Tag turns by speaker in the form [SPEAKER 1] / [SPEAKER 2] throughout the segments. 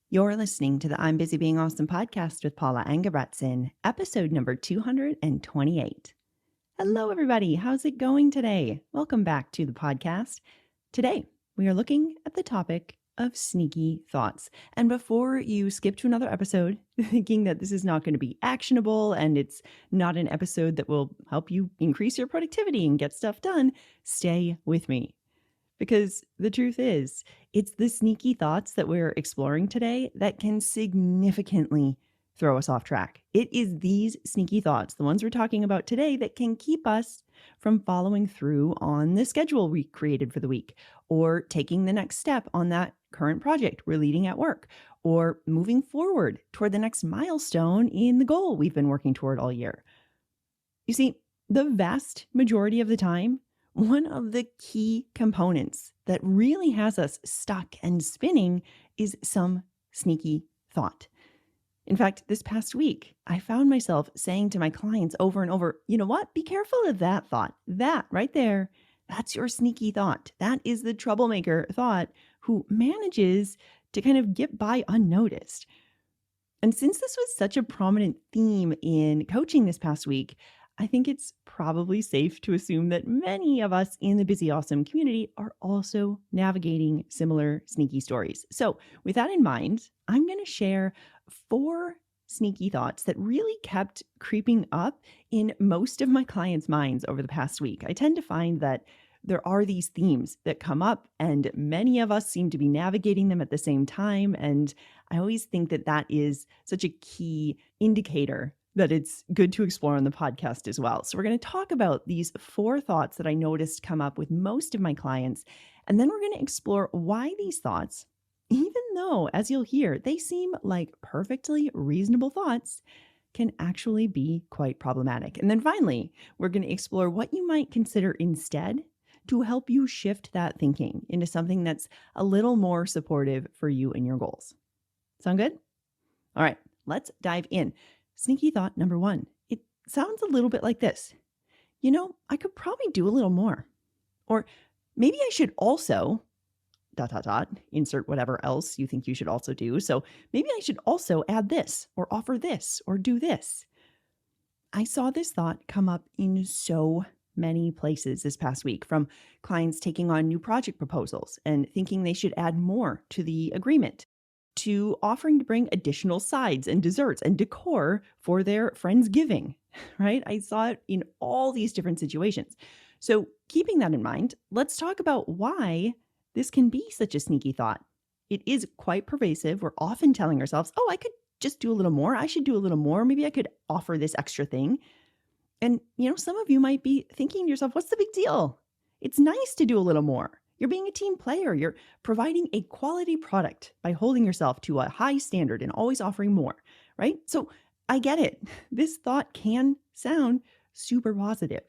[SPEAKER 1] You're listening to the I'm Busy Being Awesome podcast with Paula Engebretson, episode number 228. Hello, everybody. How's it going today? Welcome back to the podcast. Today, we are looking at the topic of sneaky thoughts. And before you skip to another episode thinking that this is not going to be actionable and it's not an episode that will help you increase your productivity and get stuff done, stay with me. Because the truth is, it's the sneaky thoughts that we're exploring today that can significantly throw us off track. It is these sneaky thoughts, the ones we're talking about today, that can keep us from following through on the schedule we created for the week, or taking the next step on that current project we're leading at work, or moving forward toward the next milestone in the goal we've been working toward all year. You see, the vast majority of the time, one of the key components that really has us stuck and spinning is some sneaky thought. In fact, this past week, I found myself saying to my clients over and over, you know what? Be careful of that thought. That right there, that's your sneaky thought. That is the troublemaker thought who manages to kind of get by unnoticed. And since this was such a prominent theme in coaching this past week, I think it's probably safe to assume that many of us in the Busy Awesome community are also navigating similar sneaky stories. So with that in mind, I'm going to share 4 sneaky thoughts that really kept creeping up in most of my clients' minds over the past week. I tend to find that there are these themes that come up and many of us seem to be navigating them at the same time. And I always think that that is such a key indicator that it's good to explore on the podcast as well. So we're going to talk about these 4 thoughts that I noticed come up with most of my clients. And then we're going to explore why these thoughts, even though, as you'll hear, they seem like perfectly reasonable thoughts, can actually be quite problematic. And then finally, we're going to explore what you might consider instead to help you shift that thinking into something that's a little more supportive for you and your goals. Sound good? All right, let's dive in. Sneaky thought number 1. It sounds a little bit like this. You know, I could probably do a little more. Or maybe I should also, ... insert whatever else you think you should also do. So maybe I should also add this or offer this or do this. I saw this thought come up in so many places this past week, from clients taking on new project proposals and thinking they should add more to the agreement, to offering to bring additional sides and desserts and decor for their Friendsgiving, right? I saw it in all these different situations. So keeping that in mind, let's talk about why this can be such a sneaky thought. It is quite pervasive. We're often telling ourselves, oh, I could just do a little more. I should do a little more. Maybe I could offer this extra thing. And, you know, some of you might be thinking to yourself, what's the big deal? It's nice to do a little more. You're being a team player. You're providing a quality product by holding yourself to a high standard and always offering more, right? So I get it. This thought can sound super positive.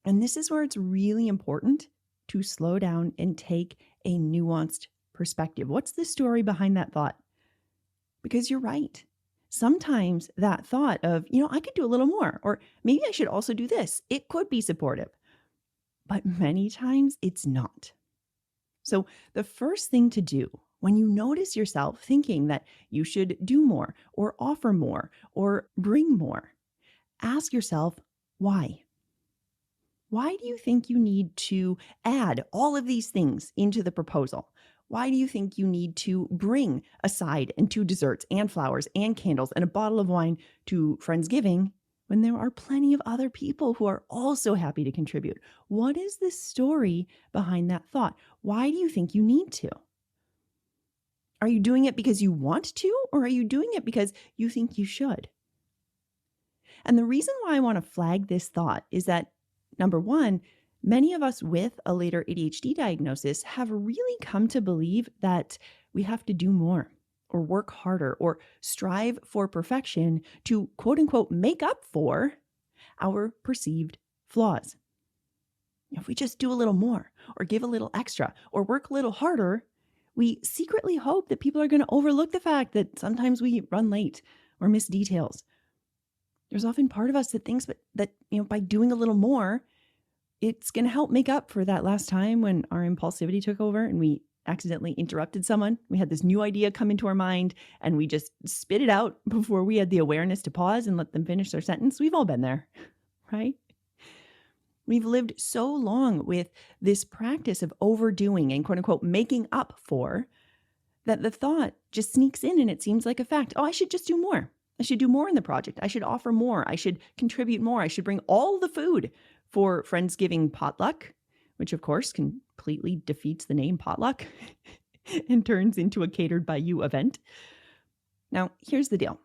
[SPEAKER 1] And this is where it's really important to slow down and take a nuanced perspective. What's the story behind that thought? Because you're right. Sometimes that thought of, you know, I could do a little more, or maybe I should also do this, it could be supportive. But many times it's not. So the first thing to do when you notice yourself thinking that you should do more or offer more or bring more, ask yourself, why? Why do you think you need to add all of these things into the proposal? Why do you think you need to bring a side and 2 desserts and flowers and candles and a bottle of wine to Friendsgiving when there are plenty of other people who are also happy to contribute? What is the story behind that thought? Why do you think you need to? Are you doing it because you want to, or are you doing it because you think you should? And the reason why I want to flag this thought is that, number 1, many of us with a later ADHD diagnosis have really come to believe that we have to do more, or work harder, or strive for perfection to quote unquote make up for our perceived flaws. If we just do a little more, or give a little extra, or work a little harder, we secretly hope that people are going to overlook the fact that sometimes we run late or miss details. There's often part of us that thinks that by doing a little more, it's going to help make up for that last time when our impulsivity took over and we accidentally interrupted someone. We had this new idea come into our mind and we just spit it out before we had the awareness to pause and let them finish their sentence. We've all been there, right? We've lived so long with this practice of overdoing and quote unquote making up for that the thought just sneaks in and it seems like a fact. Oh, I should just do more. I should do more in the project. I should offer more. I should contribute more. I should bring all the food for Friendsgiving potluck, which of course completely defeats the name potluck and turns into a catered by you event. Now, here's the deal.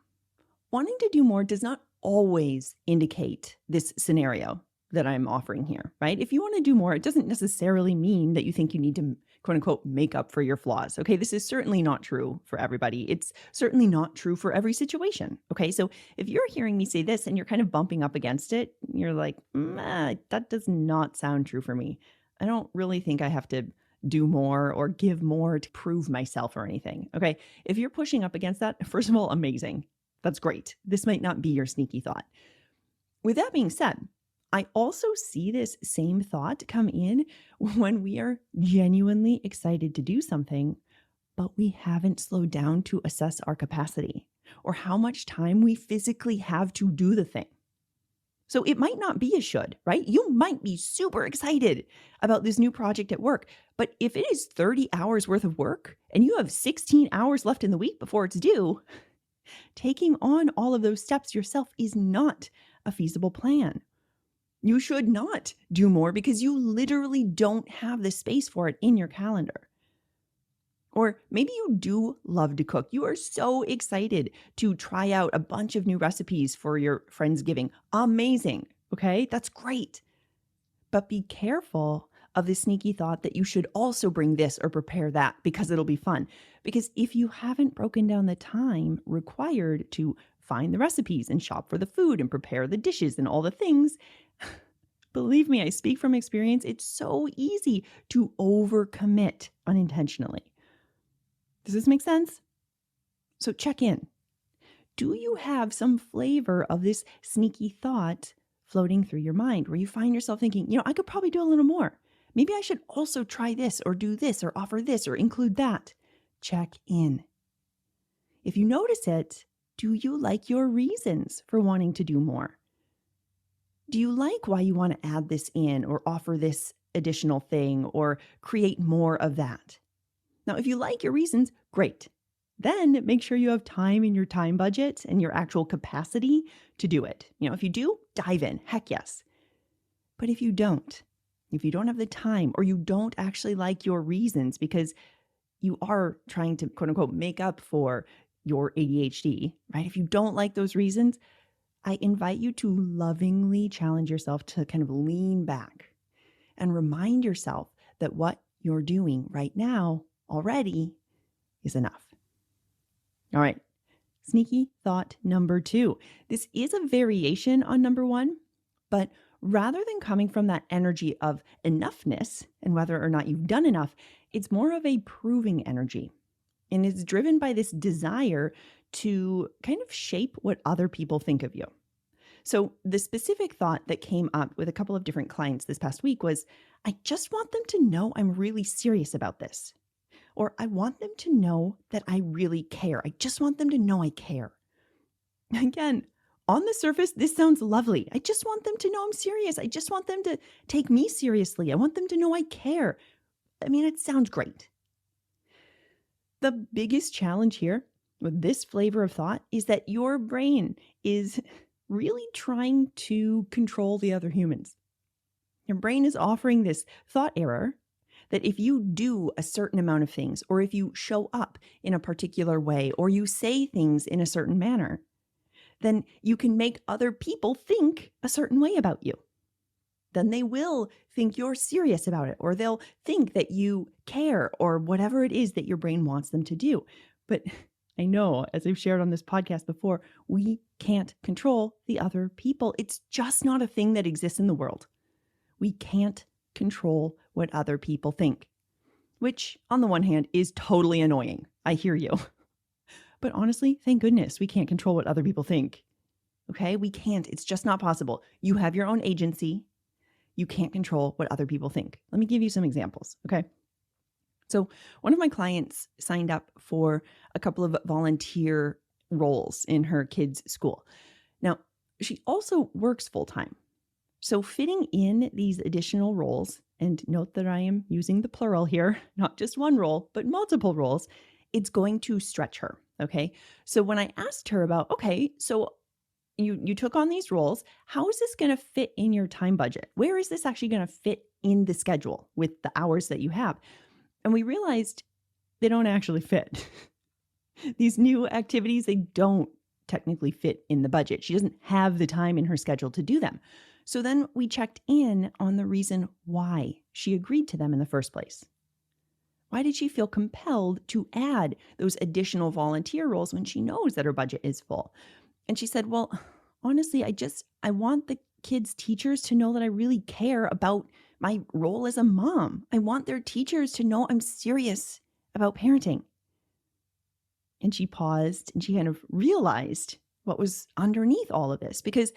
[SPEAKER 1] Wanting to do more does not always indicate this scenario that I'm offering here, right? If you want to do more, it doesn't necessarily mean that you think you need to quote unquote make up for your flaws. Okay. This is certainly not true for everybody. It's certainly not true for every situation. Okay. So if you're hearing me say this and you're kind of bumping up against it, you're like, that does not sound true for me. I don't really think I have to do more or give more to prove myself or anything. Okay. If you're pushing up against that, first of all, amazing. That's great. This might not be your sneaky thought. With that being said, I also see this same thought come in when we are genuinely excited to do something, but we haven't slowed down to assess our capacity or how much time we physically have to do the thing. So it might not be a should, right? You might be super excited about this new project at work, but if it is 30 hours worth of work and you have 16 hours left in the week before it's due, taking on all of those steps yourself is not a feasible plan. You should not do more because you literally don't have the space for it in your calendar. Or maybe you do love to cook. You are so excited to try out a bunch of new recipes for your Friendsgiving. Amazing. Okay, that's great. But be careful of the sneaky thought that you should also bring this or prepare that because it'll be fun. Because if you haven't broken down the time required to find the recipes and shop for the food and prepare the dishes and all the things, believe me, I speak from experience, it's so easy to overcommit unintentionally. Does this make sense? So check in. Do you have some flavor of this sneaky thought floating through your mind where you find yourself thinking, I could probably do a little more. Maybe I should also try this or do this or offer this or include that. Check in. If you notice it, do you like your reasons for wanting to do more? Do you like why you want to add this in or offer this additional thing or create more of that? Now, if you like your reasons, great. Then make sure you have time in your time budget and your actual capacity to do it. If you do, dive in. Heck yes. But if you don't have the time or you don't actually like your reasons because you are trying to quote unquote make up for your ADHD, right? If you don't like those reasons, I invite you to lovingly challenge yourself to kind of lean back and remind yourself that what you're doing right now already is enough. All right. Sneaky thought number 2. This is a variation on number 1, but rather than coming from that energy of enoughness and whether or not you've done enough, it's more of a proving energy. And it's driven by this desire to kind of shape what other people think of you. So the specific thought that came up with a couple of different clients this past week was, I just want them to know I'm really serious about this. Or I want them to know that I really care. I just want them to know I care. Again, on the surface, this sounds lovely. I just want them to know I'm serious. I just want them to take me seriously. I want them to know I care. I mean, it sounds great. The biggest challenge here with this flavor of thought is that your brain is really trying to control the other humans. Your brain is offering this thought error that if you do a certain amount of things, or if you show up in a particular way, or you say things in a certain manner, then you can make other people think a certain way about you. Then they will think you're serious about it, or they'll think that you care, or whatever it is that your brain wants them to do. But I know, as I've shared on this podcast before, we can't control the other people. It's just not a thing that exists in the world. We can't control what other people think, which on the one hand is totally annoying. I hear you. But honestly, thank goodness we can't control what other people think. Okay? We can't. It's just not possible. You have your own agency. You can't control what other people think. Let me give you some examples. Okay? So one of my clients signed up for a couple of volunteer roles in her kids' school. Now, she also works full time. So fitting in these additional roles, and note that I am using the plural here, not just one role, but multiple roles, it's going to stretch her. Okay. So when I asked her about, okay, so you took on these roles, how is this going to fit in your time budget? Where is this actually going to fit in the schedule with the hours that you have? And we realized they don't actually fit. These new activities, they don't technically fit in the budget. She doesn't have the time in her schedule to do them. So then we checked in on the reason why she agreed to them in the first place. Why did she feel compelled to add those additional volunteer roles when she knows that her budget is full? And she said, well, honestly, I want the kids' teachers to know that I really care about my role as a mom. I want their teachers to know I'm serious about parenting. And she paused and she kind of realized what was underneath all of this, because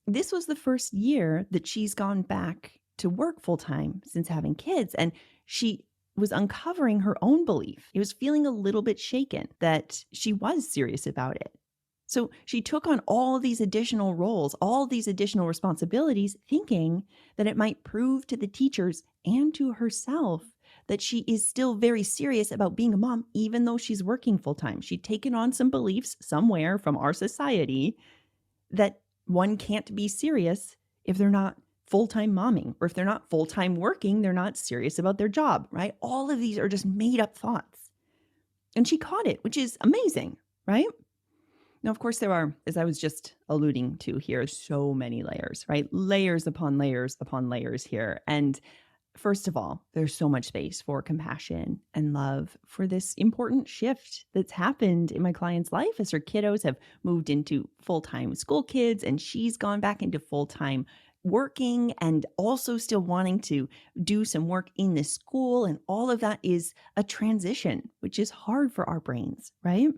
[SPEAKER 1] this was the first year that she's gone back to work full time since having kids. And she was uncovering her own belief. It was feeling a little bit shaken that she was serious about it. So she took on all these additional roles, all these additional responsibilities, thinking that it might prove to the teachers and to herself that she is still very serious about being a mom, even though she's working full time. She'd taken on some beliefs somewhere from our society that one can't be serious if they're not full-time momming, or if they're not full-time working, they're not serious about their job, right? All of these are just made up thoughts. And she caught it, which is amazing, right? Now, of course, there are, as I was just alluding to here, so many layers, right? Layers upon layers upon layers here. And first of all, there's so much space for compassion and love for this important shift that's happened in my client's life as her kiddos have moved into full-time school kids, and she's gone back into full-time working and also still wanting to do some work in the school. And all of that is a transition, which is hard for our brains, right?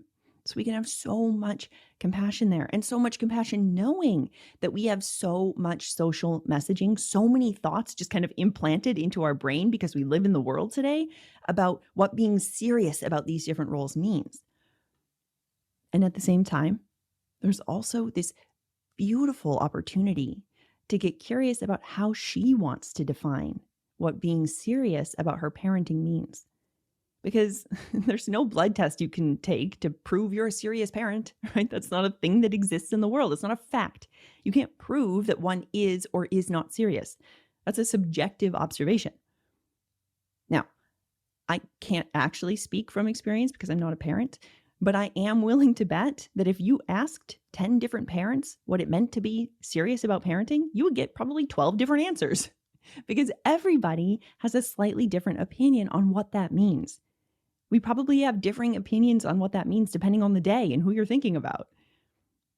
[SPEAKER 1] So we can have so much compassion there, and so much compassion knowing that we have so much social messaging, so many thoughts just kind of implanted into our brain because we live in the world today about what being serious about these different roles means. And at the same time, there's also this beautiful opportunity to get curious about how she wants to define what being serious about her parenting means. Because there's no blood test you can take to prove you're a serious parent, right? That's not a thing that exists in the world. It's not a fact. You can't prove that one is or is not serious. That's a subjective observation. Now, I can't actually speak from experience because I'm not a parent, but I am willing to bet that if you asked 10 different parents what it meant to be serious about parenting, you would get probably 12 different answers, because everybody has a slightly different opinion on what that means. We probably have differing opinions on what that means depending on the day and who you're thinking about.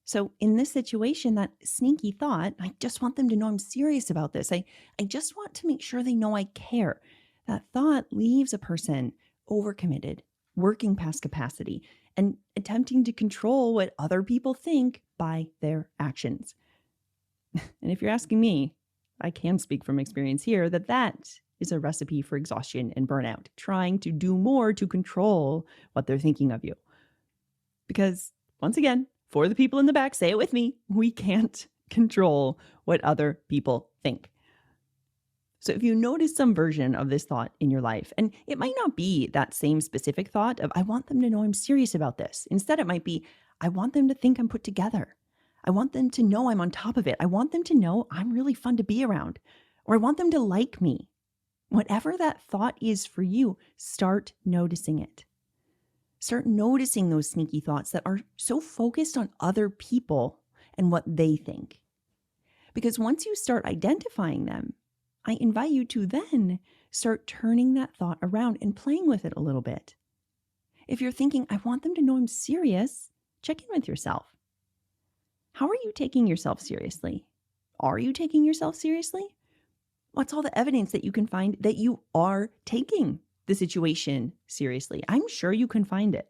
[SPEAKER 1] So in this situation, that sneaky thought, I just want them to know I'm serious about this. I just want to make sure they know I care. That thought leaves a person overcommitted, working past capacity, and attempting to control what other people think by their actions. And if you're asking me, I can speak from experience here that is a recipe for exhaustion and burnout, trying to do more to control what they're thinking of you. Because once again, for the people in the back, say it with me, we can't control what other people think. So if you notice some version of this thought in your life, and it might not be that same specific thought of, I want them to know I'm serious about this. Instead, it might be, I want them to think I'm put together. I want them to know I'm on top of it. I want them to know I'm really fun to be around. Or I want them to like me. Whatever that thought is for you, start noticing it. Start noticing those sneaky thoughts that are so focused on other people and what they think. Because once you start identifying them, I invite you to then start turning that thought around and playing with it a little bit. If you're thinking, I want them to know I'm serious, check in with yourself. How are you taking yourself seriously? Are you taking yourself seriously? What's all the evidence that you can find that you are taking the situation seriously? I'm sure you can find it.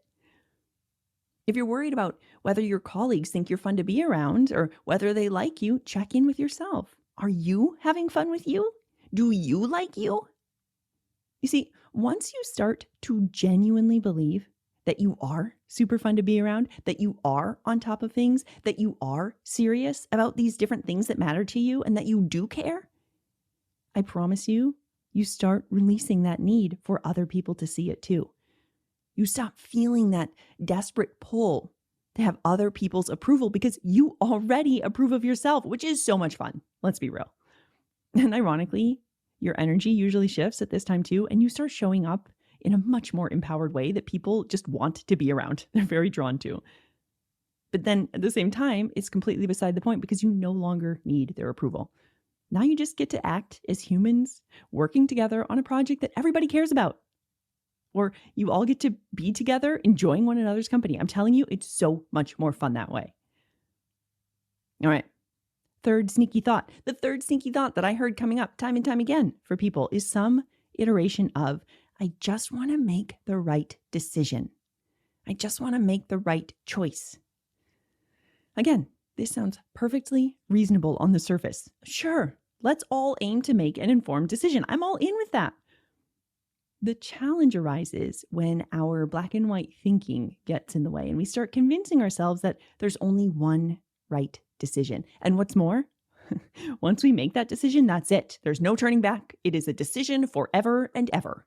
[SPEAKER 1] If you're worried about whether your colleagues think you're fun to be around or whether they like you, check in with yourself. Are you having fun with you? Do you like you? You see, once you start to genuinely believe that you are super fun to be around, that you are on top of things, that you are serious about these different things that matter to you, and that you do care, I promise you, you start releasing that need for other people to see it too. You stop feeling that desperate pull to have other people's approval because you already approve of yourself, which is so much fun. Let's be real. And ironically, your energy usually shifts at this time too, and you start showing up in a much more empowered way that people just want to be around. They're very drawn to. But then at the same time, it's completely beside the point because you no longer need their approval. Now you just get to act as humans working together on a project that everybody cares about. Or you all get to be together enjoying one another's company. I'm telling you, it's so much more fun that way. All right. Third sneaky thought. The third sneaky thought that I heard coming up time and time again for people is some iteration of, I just want to make the right decision. I just want to make the right choice. Again, this sounds perfectly reasonable on the surface. Sure, let's all aim to make an informed decision. I'm all in with that. The challenge arises when our black and white thinking gets in the way and we start convincing ourselves that there's only one right decision. And what's more, once we make that decision, that's it. There's no turning back. It is a decision forever and ever.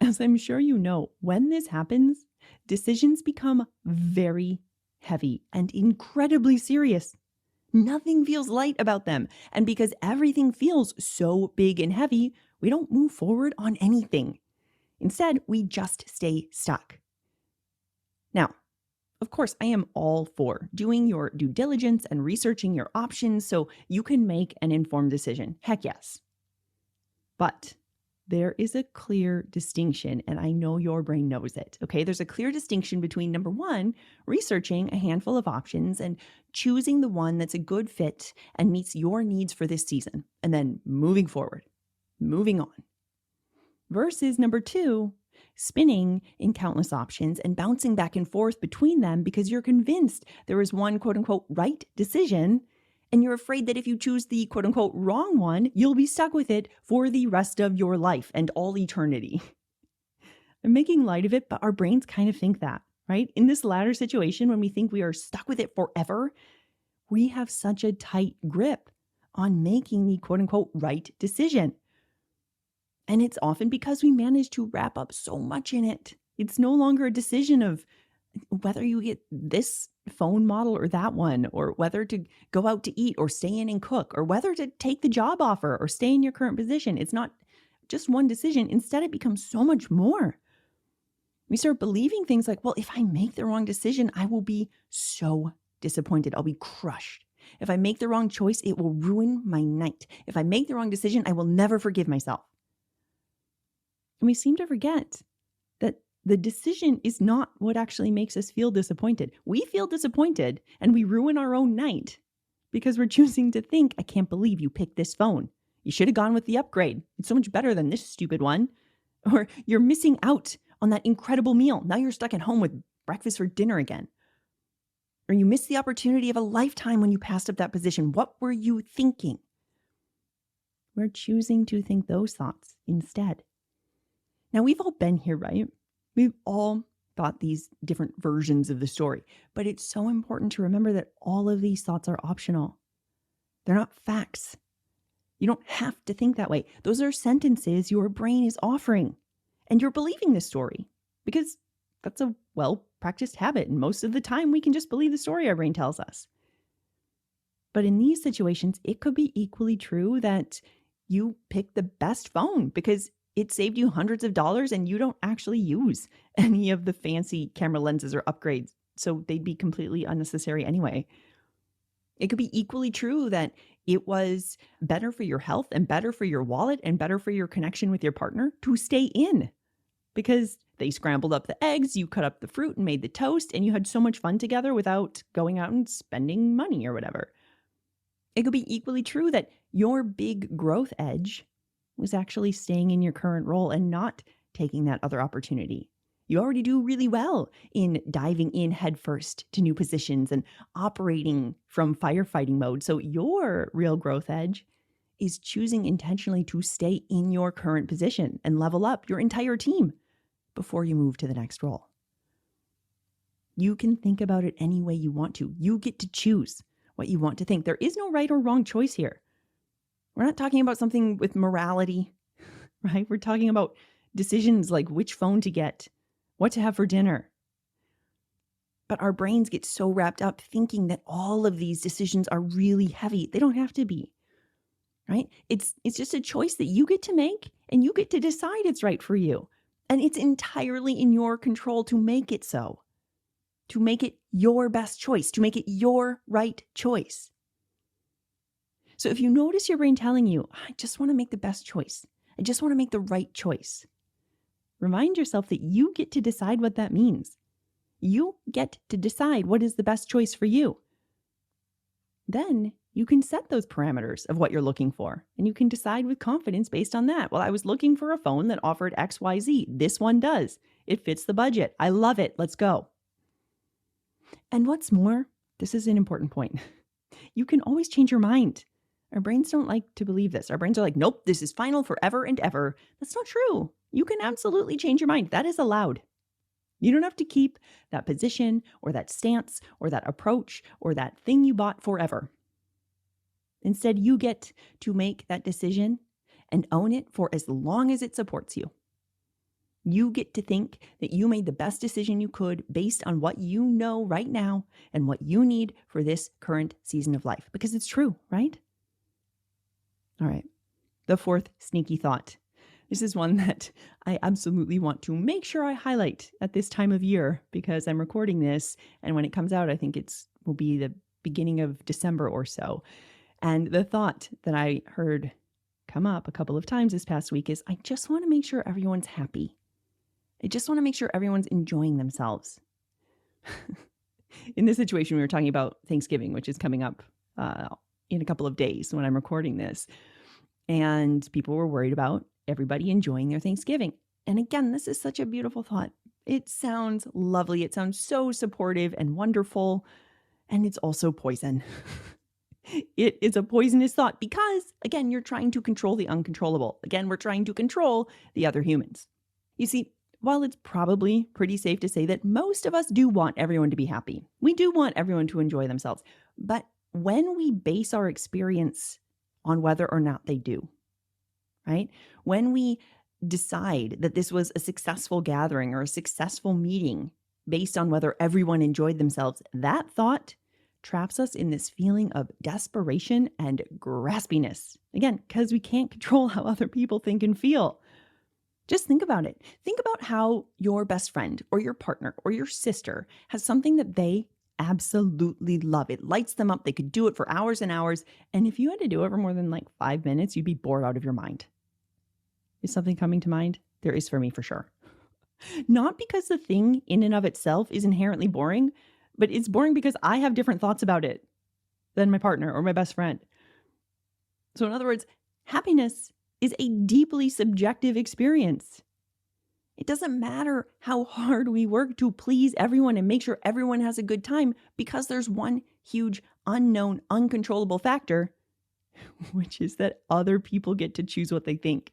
[SPEAKER 1] As I'm sure you know, when this happens, decisions become very heavy and incredibly serious. Nothing feels light about them. And because everything feels so big and heavy, we don't move forward on anything. Instead, we just stay stuck. Now, of course, I am all for doing your due diligence and researching your options so you can make an informed decision. Heck yes. But there is a clear distinction, and I know your brain knows it, okay? There's a clear distinction between, number one, researching a handful of options and choosing the one that's a good fit and meets your needs for this season, and then moving forward, moving on. Versus number two, spinning in countless options and bouncing back and forth between them because you're convinced there is one quote unquote right decision, and you're afraid that if you choose the quote unquote wrong one, you'll be stuck with it for the rest of your life and all eternity. I'm making light of it, but our brains kind of think that, right? In this latter situation, when we think we are stuck with it forever, we have such a tight grip on making the quote unquote right decision. And it's often because we manage to wrap up so much in it. It's no longer a decision of whether you get this phone model or that one, or whether to go out to eat or stay in and cook, or whether to take the job offer or stay in your current position. It's not just one decision. Instead, it becomes so much more. We start believing things like, well, if I make the wrong decision, I will be so disappointed. I'll be crushed. If I make the wrong choice, it will ruin my night. If I make the wrong decision, I will never forgive myself. And we seem to forget that the decision is not what actually makes us feel disappointed. We feel disappointed and we ruin our own night because we're choosing to think, I can't believe you picked this phone. You should have gone with the upgrade. It's so much better than this stupid one. Or you're missing out on that incredible meal. Now you're stuck at home with breakfast for dinner again. Or you missed the opportunity of a lifetime when you passed up that position. What were you thinking? We're choosing to think those thoughts instead. Now, we've all been here, right? We've all thought these different versions of the story, but it's so important to remember that all of these thoughts are optional. They're not facts. You don't have to think that way. Those are sentences your brain is offering, and you're believing this story because that's a well-practiced habit, and most of the time we can just believe the story our brain tells us. But in these situations, it could be equally true that you picked the best phone because it saved you hundreds of dollars and you don't actually use any of the fancy camera lenses or upgrades, so they'd be completely unnecessary anyway. It could be equally true that it was better for your health and better for your wallet and better for your connection with your partner to stay in because they scrambled up the eggs, you cut up the fruit and made the toast, and you had so much fun together without going out and spending money or whatever. It could be equally true that your big growth edge was actually staying in your current role and not taking that other opportunity. You already do really well in diving in headfirst to new positions and operating from firefighting mode. So your real growth edge is choosing intentionally to stay in your current position and level up your entire team before you move to the next role. You can think about it any way you want to. You get to choose what you want to think. There is no right or wrong choice here. We're not talking about something with morality, right? We're talking about decisions like which phone to get, what to have for dinner. But our brains get so wrapped up thinking that all of these decisions are really heavy. They don't have to be, right? It's just a choice that you get to make, and you get to decide it's right for you. And it's entirely in your control to make it so, to make it your best choice, to make it your right choice. So if you notice your brain telling you, I just want to make the best choice, I just want to make the right choice, remind yourself that you get to decide what that means. You get to decide what is the best choice for you. Then you can set those parameters of what you're looking for, and you can decide with confidence based on that. Well, I was looking for a phone that offered XYZ. This one does. It fits the budget. I love it. Let's go. And what's more, this is an important point. You can always change your mind. Our brains don't like to believe this. Our brains are like, nope, this is final forever and ever. That's not true. You can absolutely change your mind. That is allowed. You don't have to keep that position or that stance or that approach or that thing you bought forever. Instead, you get to make that decision and own it for as long as it supports you. You get to think that you made the best decision you could based on what you know right now and what you need for this current season of life, because it's true, right? All right. The fourth sneaky thought. This is one that I absolutely want to make sure I highlight at this time of year, because I'm recording this, and when it comes out, I think will be the beginning of December or so. And the thought that I heard come up a couple of times this past week is, I just want to make sure everyone's happy. I just want to make sure everyone's enjoying themselves. In this situation, we were talking about Thanksgiving, which is coming up in a couple of days when I'm recording this. And people were worried about everybody enjoying their Thanksgiving. And again, this is such a beautiful thought. It sounds lovely. It sounds so supportive and wonderful. And it's also poison. It is a poisonous thought because, again, you're trying to control the uncontrollable. Again, we're trying to control the other humans. You see, while it's probably pretty safe to say that most of us do want everyone to be happy, we do want everyone to enjoy themselves. But when we base our experience on whether or not they do, right? When we decide that this was a successful gathering or a successful meeting based on whether everyone enjoyed themselves, that thought traps us in this feeling of desperation and graspiness. Again, because we can't control how other people think and feel. Just think about it. Think about how your best friend or your partner or your sister has something that they absolutely love. It lights them up. They could do it for hours and hours. And if you had to do it for more than 5 minutes, you'd be bored out of your mind. Is something coming to mind? There is for me, for sure. Not because the thing in and of itself is inherently boring, but it's boring because I have different thoughts about it than my partner or my best friend. So in other words, happiness is a deeply subjective experience. It doesn't matter how hard we work to please everyone and make sure everyone has a good time, because there's one huge, unknown, uncontrollable factor, which is that other people get to choose what they think.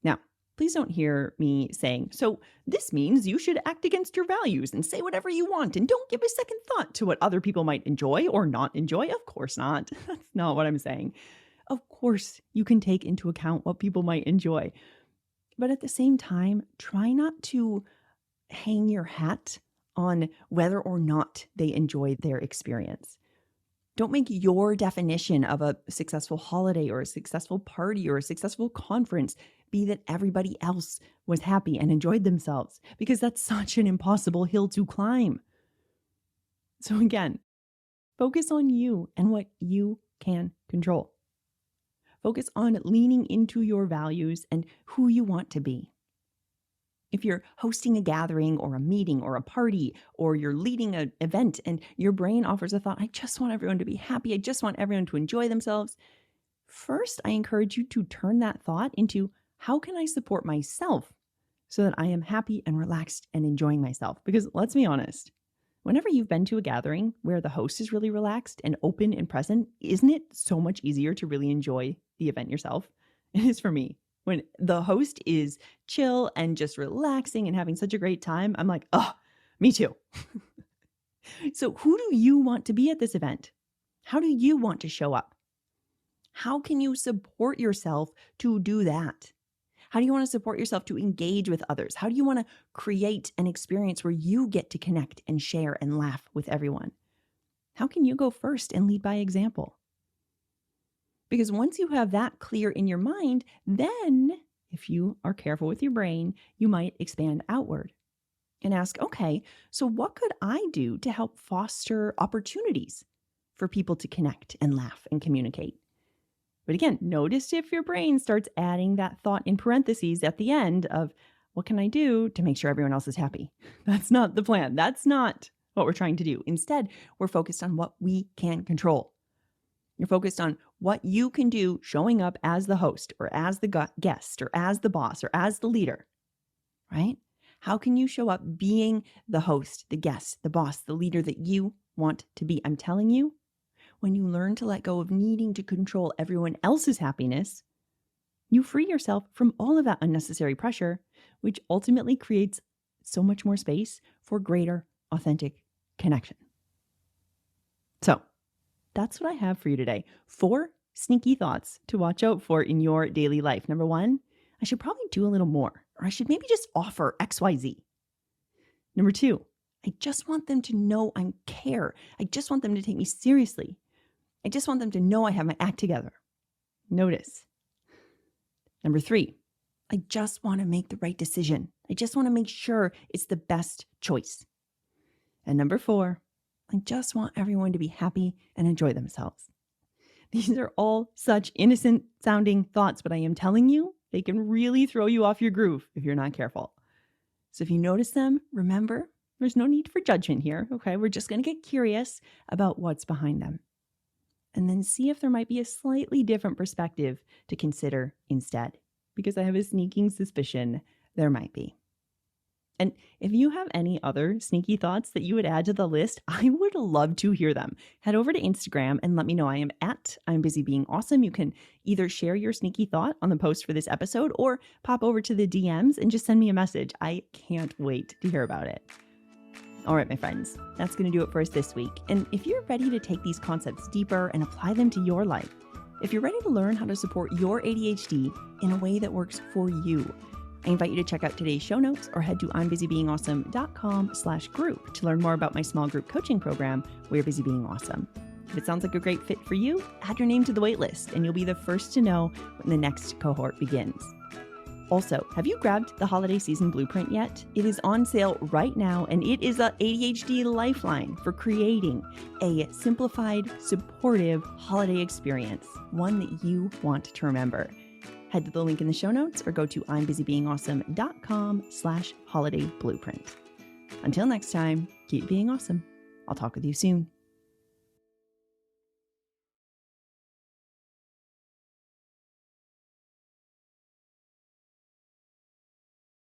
[SPEAKER 1] Now, please don't hear me saying, so this means you should act against your values and say whatever you want and don't give a second thought to what other people might enjoy or not enjoy. Of course not. That's not what I'm saying. Of course, you can take into account what people might enjoy. But at the same time, try not to hang your hat on whether or not they enjoy their experience. Don't make your definition of a successful holiday or a successful party or a successful conference be that everybody else was happy and enjoyed themselves, because that's such an impossible hill to climb. So again, focus on you and what you can control. Focus on leaning into your values and who you want to be. If you're hosting a gathering or a meeting or a party, or you're leading an event and your brain offers a thought, I just want everyone to be happy, I just want everyone to enjoy themselves. First, I encourage you to turn that thought into, how can I support myself so that I am happy and relaxed and enjoying myself? Because let's be honest, Whenever you've been to a gathering where the host is really relaxed and open and present, isn't it so much easier to really enjoy the event yourself? It is for me. When the host is chill and just relaxing and having such a great time, I'm like, oh, me too. So who do you want to be at this event? How do you want to show up? How can you support yourself to do that? How do you want to support yourself to engage with others? How do you want to create an experience where you get to connect and share and laugh with everyone? How can you go first and lead by example? Because once you have that clear in your mind, then if you are careful with your brain, you might expand outward and ask, okay, so what could I do to help foster opportunities for people to connect and laugh and communicate? But again, notice if your brain starts adding that thought in parentheses at the end of, what can I do to make sure everyone else is happy? That's not the plan. That's not what we're trying to do. Instead, we're focused on what we can control. You're focused on what you can do showing up as the host or as the guest or as the boss or as the leader, right? How can you show up being the host, the guest, the boss, the leader that you want to be? I'm telling you, when you learn to let go of needing to control everyone else's happiness, you free yourself from all of that unnecessary pressure, which ultimately creates so much more space for greater, authentic connection. So that's what I have for you today. 4 sneaky thoughts to watch out for in your daily life. Number 1, I should probably do a little more, or I should maybe just offer XYZ. Number 2, I just want them to know I care. I just want them to take me seriously. I just want them to know I have my act together. Notice. Number 3, I just want to make the right decision. I just want to make sure it's the best choice. And number 4, I just want everyone to be happy and enjoy themselves. These are all such innocent sounding thoughts, but I am telling you, they can really throw you off your groove if you're not careful. So if you notice them, remember, there's no need for judgment here. Okay, we're just going to get curious about what's behind them. And then see if there might be a slightly different perspective to consider instead, because I have a sneaking suspicion there might be. And if you have any other sneaky thoughts that you would add to the list, I would love to hear them. Head over to Instagram and let me know. I am at I'm Busy Being Awesome. You can either share your sneaky thought on the post for this episode or pop over to the DMs and just send me a message. I can't wait to hear about it. All right, my friends, that's going to do it for us this week. And if you're ready to take these concepts deeper and apply them to your life, if you're ready to learn how to support your ADHD in a way that works for you, I invite you to check out today's show notes or head to I'mBusyBeingAwesome.com/group to learn more about my small group coaching program, We're Busy Being Awesome. If it sounds like a great fit for you, add your name to the waitlist and you'll be the first to know when the next cohort begins. Also, have you grabbed the holiday season blueprint yet? It is on sale right now, and it is an ADHD lifeline for creating a simplified, supportive holiday experience, one that you want to remember. Head to the link in the show notes or go to I'mBusyBeingAwesome.com/holiday blueprint. Until next time, keep being awesome. I'll talk with you soon.